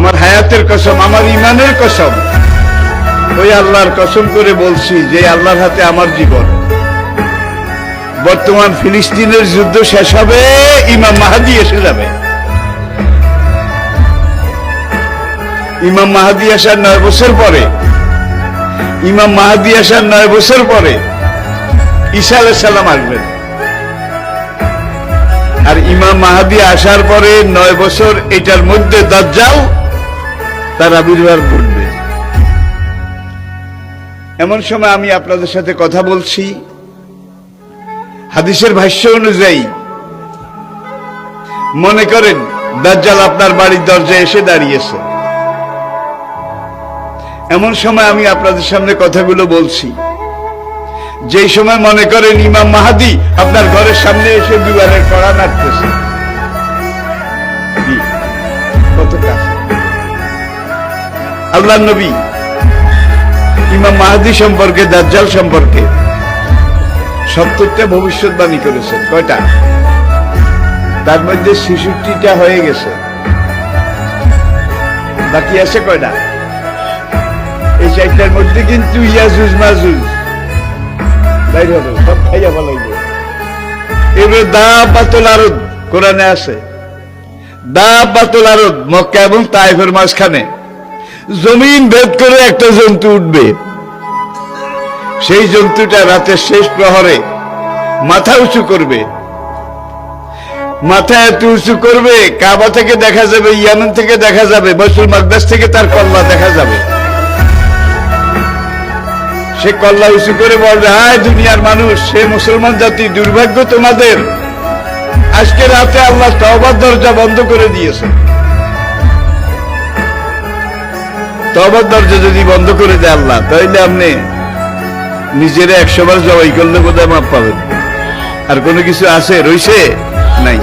আমার হায়াতের কসম, আমার ইমানের কসম, ওই আল্লাহর কসম করে বলছি যে আল্লাহর হাতে আমার জীবন। বর্তমান ফিলিস্তিনের যুদ্ধ শেষ হবে, ইমাম মাহদী এসে যাবে। ইমাম মাহদী আসার 9 বছর পরে, ইমাম মাহদী আসার 9 বছর পরে ঈসা আলাইহিস সালাম আসবেন। আর ইমাম মাহদী আসার পরে 9 বছর, এটার মধ্যে দাজ্জাল তার আবির্ভাব ঘটবে। এমন সময় আমি আপনাদের সাথে কথা বলছি, হাদিসের ভাষ্য অনুযায়ী মনে করেন দাজ্জাল আপনার বাড়ির দরজায় এসে দাঁড়িয়েছে। এমন সময় আমি আপনাদের সামনে কথাগুলো বলছি, যেই সময় মনে করেন ইমাম মাহদী আপনার ঘরের সামনে এসে দুয়ারের কড়া নাড়তেছে। কত কাছে আল্লাহর নবী ইমাম মাহদী সম্পর্কে, দাজ্জাল সম্পর্কে 70টা ভবিষ্যৎবাণী করেছেন। কয়টা? তার মধ্যে 66টা হয়ে গেছে, বাকি আছে কয়টা? এই 4টার মধ্যে কিন্তু ইয়াজুজ মাজুজ বাইর হবে, সব খাইয়া ফেলাইবে। এবার দাবাতুল আরদ কোরআনে আছে, দাবাতুল আরদ মক্কা এবং তায়েফের মাঝখানে জমিন ভেদ করে একটা জন্তু উঠবে। সেই জন্তুটা রাতের শেষ প্রহরে মাথা উঁচু করবে, মাথা এত উঁচু করবে কাবা থেকে দেখা যাবে, ইয়ামেন থেকে দেখা যাবে, বাইতুল মাকদাস থেকে তার কল্লা দেখা যাবে। সে কল্লা উঁচু করে বলবে, হায় দুনিয়ার মানুষ, সে মুসলমান জাতি, দুর্ভাগ্য তোমাদের, আজকে রাতে আল্লাহ তওবার দরজা বন্ধ করে দিয়েছে। তওবার দরজা যদি বন্ধ করে দেয় আল্লাহ, তাহলে আপনি নিজেরা 100 বার জবাই করলে বোধহয় মাপ পাবেন। আর কোনো কিছু আছে রইছে? নাই।